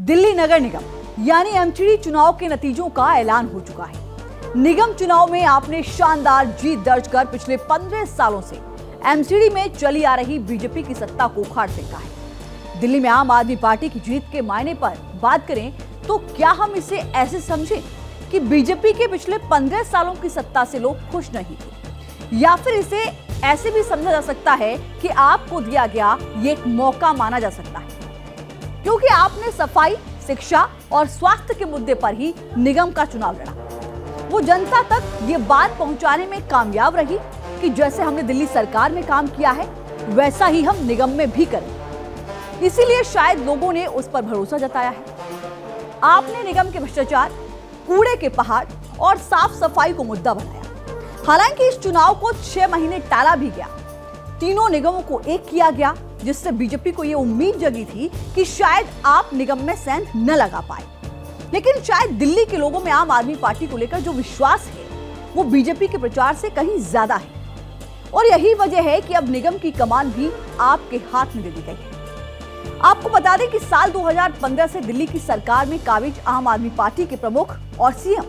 दिल्ली नगर निगम यानी एमसीडी चुनाव के नतीजों का ऐलान हो चुका है। निगम चुनाव में आपने शानदार जीत दर्ज कर पिछले 15 सालों से एमसीडी में चली आ रही बीजेपी की सत्ता को उखाड़ फेंका है। दिल्ली में आम आदमी पार्टी की जीत के मायने पर बात करें तो क्या हम इसे ऐसे समझें कि बीजेपी के पिछले 15 सालों की सत्ता से लोग खुश नहीं थे, या फिर इसे ऐसे भी समझा जा सकता है कि आपको दिया गया ये एक मौका माना जा सकता है, क्योंकि आपने सफाई, शिक्षा और स्वास्थ्य के मुद्दे पर ही निगम का चुनाव लड़ा। वो जनता तक ये बात पहुंचाने में कामयाब रही कि जैसे हमने दिल्ली सरकार में काम किया है वैसा ही हम निगम में भी करें। इसीलिए शायद लोगों ने उस पर भरोसा जताया है। आपने निगम के भ्रष्टाचार, कूड़े के पहाड़ और साफ सफाई को मुद्दा बनाया। हालांकि इस चुनाव को 6 महीने टाला भी गया, तीनों निगमों को एक किया गया, जिससे बीजेपी को यह उम्मीद जगी थी कि शायद आप निगम में सेंध न लगा पाए। लेकिन शायद दिल्ली के लोगों में आम आदमी पार्टी को लेकर जो विश्वास है वो बीजेपी के प्रचार से कहीं ज्यादा है, और यही वजह है कि अब निगम की कमान भी आपके हाथ में दे दी गई है। आपको बता दें कि साल 2015 से दिल्ली की सरकार में काबिज आम आदमी पार्टी के प्रमुख और सीएम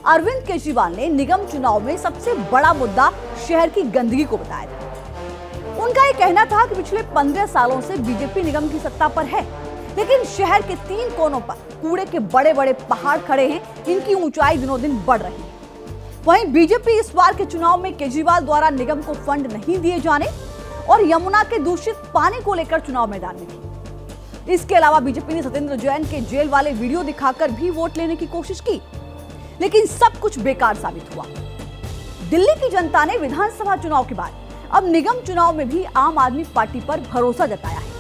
अरविंद केजरीवाल ने निगम चुनाव में सबसे बड़ा मुद्दा शहर की गंदगी को बताया था। उनका ये कहना था कि पिछले 15 सालों से बीजेपी निगम की सत्ता पर है, लेकिन शहर के 3 कोनों पर कूड़े के बड़े बड़े पहाड़ खड़े हैं, इनकी ऊंचाई दिनों दिन बढ़ रही है। वहीं बीजेपी इस बार के चुनाव में केजरीवाल द्वारा निगम को फंड नहीं दिए जाने और यमुना के दूषित पानी को लेकर चुनाव मैदान में थी। इसके अलावा बीजेपी ने सत्येंद्र जैन के जेल वाले वीडियो दिखाकर भी वोट लेने की कोशिश की, लेकिन सब कुछ बेकार साबित हुआ। दिल्ली की जनता ने विधानसभा चुनाव के बाद अब निगम चुनाव में भी आम आदमी पार्टी पर भरोसा जताया है।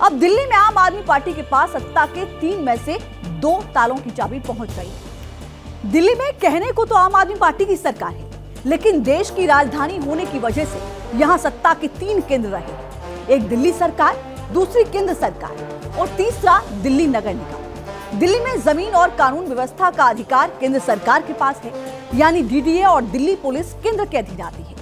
अब दिल्ली में आम आदमी पार्टी के पास सत्ता के 3 में से 2 तालों की चाबी पहुंच गई है। दिल्ली में कहने को तो आम आदमी पार्टी की सरकार है, लेकिन देश की राजधानी होने की वजह से यहां सत्ता के 3 केंद्र रहे। एक दिल्ली सरकार, दूसरी केंद्र सरकार और तीसरा दिल्ली नगर निगम। दिल्ली में जमीन और कानून व्यवस्था का अधिकार केंद्र सरकार के पास है, यानी डीडीए और दिल्ली पुलिस केंद्र के अधीन आती है।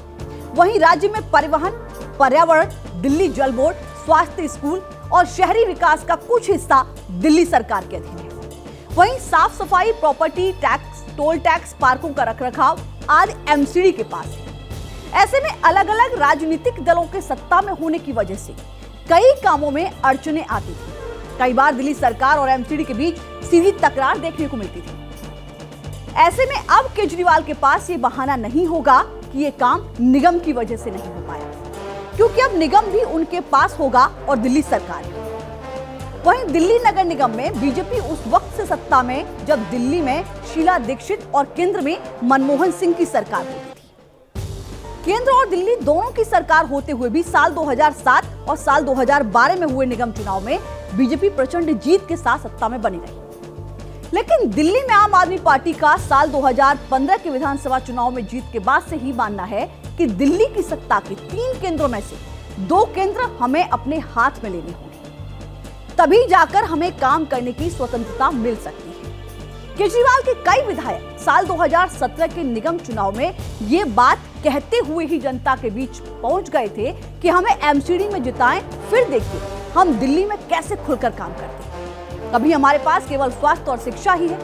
वहीं राज्य में परिवहन, पर्यावरण, दिल्ली जल बोर्ड, स्वास्थ्य, स्कूल और शहरी विकास का कुछ हिस्सा दिल्ली सरकार के अधीन है। वहीं साफ सफाई, प्रॉपर्टी टैक्स, टोल टैक्स, पार्कों का रखरखाव आदि एमसीडी के पास है। ऐसे में अलग अलग राजनीतिक दलों के सत्ता में होने की वजह से कई कामों में अड़चने आती थी। कई बार दिल्ली सरकार और एमसीडी के बीच सीधी तकरार देखने को मिलती थी। ऐसे में अब केजरीवाल के पास ये बहाना नहीं होगा कि ये काम निगम की वजह से नहीं हो पाया, क्योंकि अब निगम भी उनके पास होगा और दिल्ली सरकार भी। वहीं दिल्ली नगर निगम में बीजेपी उस वक्त से सत्ता में जब दिल्ली में शीला दीक्षित और केंद्र में मनमोहन सिंह की सरकार होती थी। केंद्र और दिल्ली दोनों की सरकार होते हुए भी साल 2007 और साल 2012 में हुए निगम चुनाव में बीजेपी प्रचंड जीत के साथ सत्ता में बनी रही। लेकिन दिल्ली में आम आदमी पार्टी का साल 2015 के विधानसभा चुनाव में जीत के बाद से ही मानना है कि दिल्ली की सत्ता के 3 केंद्रों में से 2 केंद्र हमें अपने हाथ में लेने होंगे, तभी जाकर हमें काम करने की स्वतंत्रता मिल सकती है। केजरीवाल के कई विधायक साल 2017 के निगम चुनाव में ये बात कहते हुए ही जनता के बीच पहुंच गए थे कि हमें एमसीडी में जिताएं, फिर देखिए हम दिल्ली में कैसे खुलकर काम करते हैं। कभी हमारे पास केवल स्वास्थ्य और शिक्षा ही है,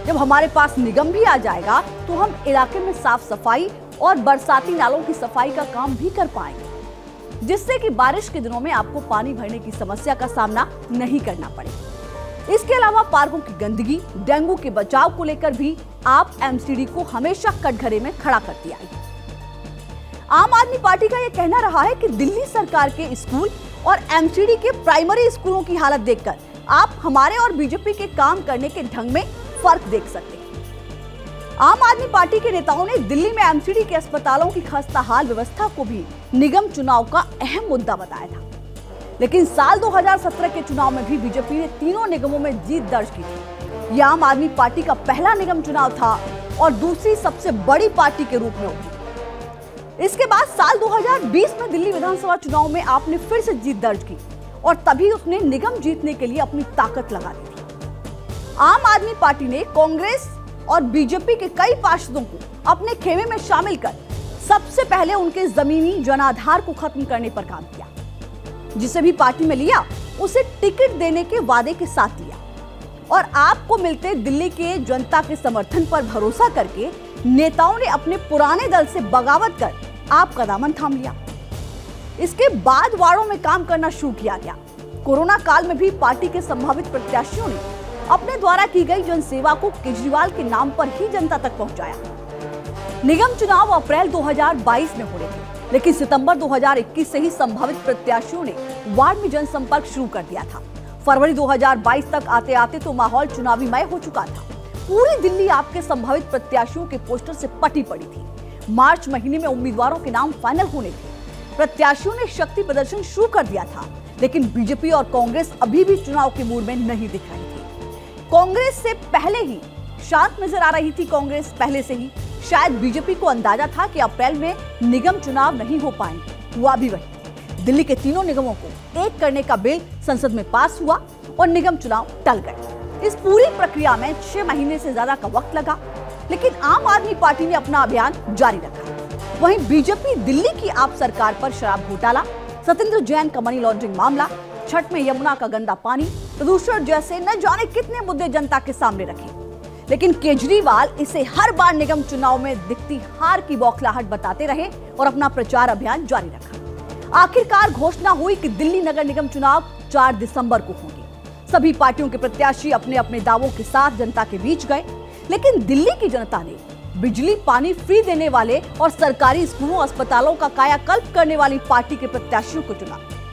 जब हमारे पास निगम भी आ जाएगा तो हम इलाके में साफ सफाई और बरसाती नालों की सफाई का काम भी कर पाएंगे, जिससे कि बारिश के दिनों में आपको पानी भरने की समस्या का सामना नहीं करना पड़े। इसके अलावा पार्कों की गंदगी, डेंगू के बचाव को लेकर भी आप एमसीडी को हमेशा कटघरे में खड़ा करती आई। आम आदमी पार्टी का यह कहना रहा है कि दिल्ली सरकार के स्कूल और एमसीडी के प्राइमरी स्कूलों की हालत देखकर आप हमारे और बीजेपी के काम करने के ढंग में फर्क देख सकते हैं। आम आदमी पार्टी के नेताओं ने दिल्ली में एमसीडी के अस्पतालों की खस्ताहाल व्यवस्था को भी निगम चुनाव का अहम मुद्दा बताया था। लेकिन साल 2017 के चुनाव में भी बीजेपी ने तीनों निगमों में जीत दर्ज की थी। यह आम आदमी पार्टी का पहला निगम चुनाव था और दूसरी सबसे बड़ी पार्टी के रूप में उभरी। इसके बाद साल 2020 में दिल्ली विधानसभा चुनाव में आपने फिर से जीत दर्ज की और तभी उसने निगम जीतने के लिए अपनी ताकत लगा दी थी। आम आदमी पार्टी ने कांग्रेस और बीजेपी के कई पार्षदों को अपने खेमे में शामिल कर सबसे पहले उनके जमीनी जनाधार को खत्म करने पर काम किया। जिसे भी पार्टी में लिया उसे टिकट देने के वादे के साथ लिया। और आपको मिलते दिल्ली के जनता के समर्थन पर भरोसा करके नेताओं ने अपने पुराने दल से बगावत कर आपका दामन थाम लिया। इसके बाद वार्डों में काम करना शुरू किया गया। कोरोना काल में भी पार्टी के संभावित प्रत्याशियों ने अपने द्वारा की गई जनसेवा को केजरीवाल के नाम पर ही जनता तक पहुंचाया। निगम चुनाव अप्रैल 2022 में हो रहे थे, लेकिन सितंबर 2021 से ही संभावित प्रत्याशियों ने वार्ड में जनसंपर्क शुरू कर दिया था। फरवरी 2022 तक आते आते तो माहौल चुनावीमय हो चुका था। पूरी दिल्ली आपके संभावित प्रत्याशियों के पोस्टर से पटी पड़ी थी। मार्च महीने में उम्मीदवारों के नाम फाइनल होने थे। प्रत्याशियों ने शक्ति प्रदर्शन शुरू कर दिया था, लेकिन बीजेपी और कांग्रेस अभी भी चुनाव के मूड में नहीं दिख रही थी। कांग्रेस से पहले ही शांत नजर आ रही थी। कांग्रेस पहले से ही शायद बीजेपी को अंदाजा था कि अप्रैल में निगम चुनाव नहीं हो पाएंगे। हुआ भी वही। दिल्ली के तीनों निगमों को एक करने का बिल संसद में पास हुआ और निगम चुनाव टल गए। इस पूरी प्रक्रिया में 6 महीने से ज्यादा का वक्त लगा, लेकिन आम आदमी पार्टी ने अपना अभियान जारी रखा। वहीं बीजेपी दिल्ली की आप सरकार पर शराब घोटाला, सत्येंद्र जैन का मनी लॉन्ड्रिंग मामला, छठ में यमुना का गंदा पानी, प्रदूषण जैसे न जाने कितने मुद्दे जनता के सामने रखे। लेकिन केजरीवाल इसे हर बार निगम चुनाव में दिखती हार की बौखलाहट बताते रहे और अपना प्रचार अभियान जारी रखा। आखिरकार घोषणा हुई कि दिल्ली नगर निगम चुनाव 4 दिसंबर को होंगे। सभी पार्टियों के प्रत्याशी अपने अपने दावों के साथ जनता के बीच गए, लेकिन दिल्ली की जनता ने बिजली पानी फ्री देने वाले और सरकारी स्कूलों अस्पतालों का कायाकल्प करने वाली पार्टी के प्रत्याशियों को चुना।